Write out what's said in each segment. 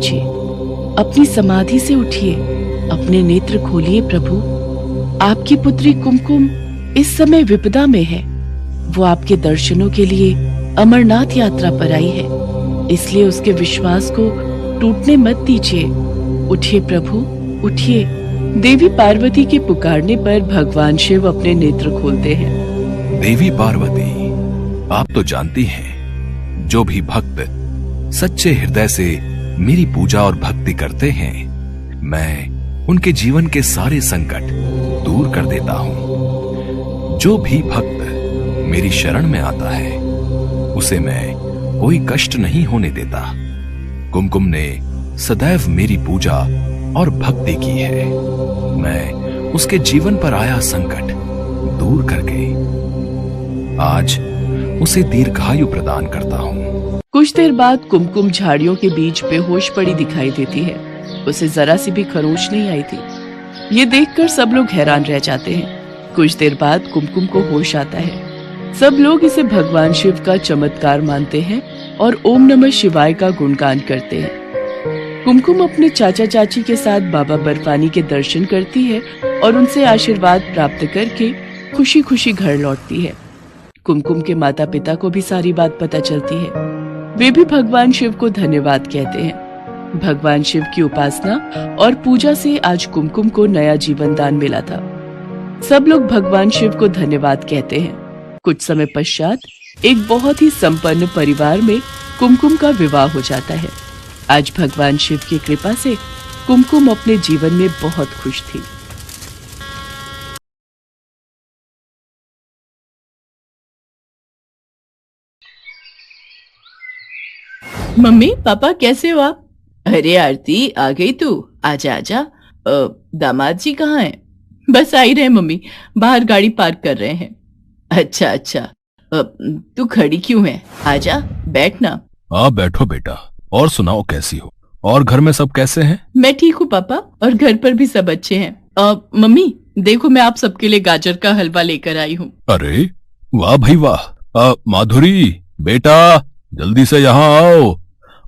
दीजिए, अपनी समाधि से उठिए, अपने नेत्र खोलिए प्रभु। आपकी पुत्री कुमकुम इस समय विपदा में है। वो आपके दर्शनों के लिए अमरनाथ यात्रा पर आई है, इसलिए उसके विश्वास को टूटने मत दीजिए। उठिए प्रभु, उठिए। देवी पार्वती के पुकारने पर भगवान शिव अपने नेत्र खोलते हैं। देवी पार्वती, आप तो जानती हैं, जो भी भक्त सच्चे हृदय से मेरी पूजा और भक्ति करते हैं, मैं उनके जीवन के सारे संकट दूर कर देता हूँ। जो भी भक्त मेरी शरण में आता है, उसे मैं कोई कष्ट नहीं होने देता। कुमकुम ने सदैव मेरी पूजा और भक्ति की है। मैं उसके जीवन पर आया संकट दूर करके आज उसे दीर्घायु प्रदान करता हूँ। कुछ देर बाद कुमकुम झाड़ियों के बीच बेहोश पड़ी दिखाई देती है। उसे जरा सी भी खरोच नहीं आई थी। ये देखकर सब लोग हैरान रह जाते हैं। कुछ देर बाद कुमकुम को होश आता है। सब लोग इसे भगवान शिव का चमत्कार मानते हैं और ओम नमः शिवाय का गुणगान करते हैं। कुमकुम अपने चाचा चाची के साथ बाबा बर्फानी के दर्शन करती है और उनसे आशीर्वाद प्राप्त करके खुशी खुशी घर लौटती है। कुमकुम के माता पिता को भी सारी बात पता चलती है। वे भी भगवान शिव को धन्यवाद कहते हैं। भगवान शिव की उपासना और पूजा से आज कुमकुम को नया जीवन दान मिला था। सब लोग भगवान शिव को धन्यवाद कहते हैं। कुछ समय पश्चात एक बहुत ही संपन्न परिवार में कुमकुम का विवाह हो जाता है। आज भगवान शिव की कृपा से कुमकुम अपने जीवन में बहुत खुश थी। मम्मी पापा कैसे हो आप? अरे आरती, आ गई तू? आजा आजा। दामाद जी कहाँ हैं? बस आ ही रहे मम्मी, बाहर गाड़ी पार्क कर रहे हैं। अच्छा अच्छा, तू खड़ी क्यों है? आजा बैठ ना। हाँ बैठो बेटा। और सुनाओ, कैसी हो? और घर में सब कैसे हैं? मैं ठीक हूँ पापा, और घर पर भी सब अच्छे हैं। मम्मी देखो, मैं आप सबके लिए गाजर का हलवा लेकर आई हूँ। अरे वाह भाई वाह। माधुरी बेटा, जल्दी से यहाँ आओ।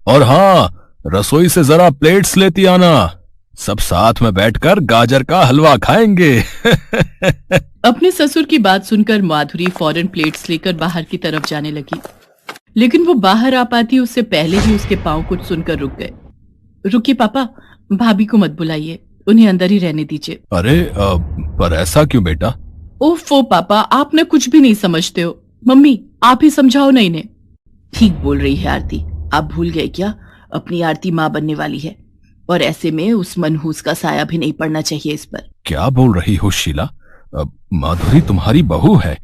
और हाँ, रसोई से जरा प्लेट्स लेती आना। सब साथ में बैठकर गाजर का हलवा खाएंगे। अपने ससुर की बात सुनकर माधुरी फौरन प्लेट्स लेकर बाहर की तरफ जाने लगी, लेकिन वो बाहर आ पाती उससे पहले ही उसके पांव कुछ सुनकर रुक गए। रुकिए पापा, भाभी को मत बुलाइए, उन्हें अंदर ही रहने दीजिए। अरे पर ऐसा क्यों बेटा? ओफो पापा, आप न कुछ भी नहीं समझते हो। मम्मी आप ही समझाओ ना इन्हें। ठीक बोल रही है आरती, आप भूल गए क्या? अपनी आरती माँ बनने वाली है, और ऐसे में उस मनहूस का साया भी नहीं पड़ना चाहिए इस पर। क्या बोल रही हो शीला? माधुरी तुम्हारी बहू है,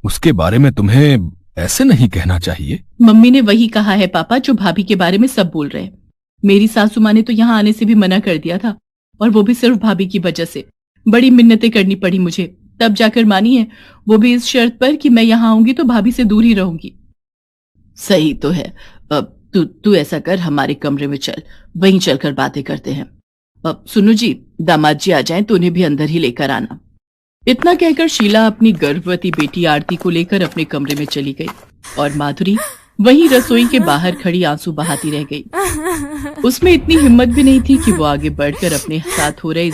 उसके बारे में तुम्हें ऐसे नहीं कहना चाहिए। मम्मी ने वही कहा है पापा जो भाभी के बारे में सब बोल रहे हैं। मेरी सासू माँ ने तो यहाँ आने से भी मना कर दिया था, और वो भी सिर्फ भाभी की वजह से। बड़ी मिन्नतें करनी पड़ी मुझे, तब जाकर मानी है, वो भी इस शर्त पर कि मैं यहाँ आऊंगी तो भाभी से दूर ही रहूंगी। सही तो है। तू ऐसा कर, हमारे कमरे में चल, वहीं चलकर बातें करते हैं। सुनो जी, दामाद जी आ जाएं तो उन्हें भी अंदर ही लेकर आना। इतना कहकर शीला अपनी गर्भवती बेटी आरती को लेकर अपने कमरे में चली गई, और माधुरी वहीं रसोई के बाहर खड़ी आंसू बहाती रह गई। उसमें इतनी हिम्मत भी नहीं थी कि वो आगे बढ़कर अपने साथ हो रहे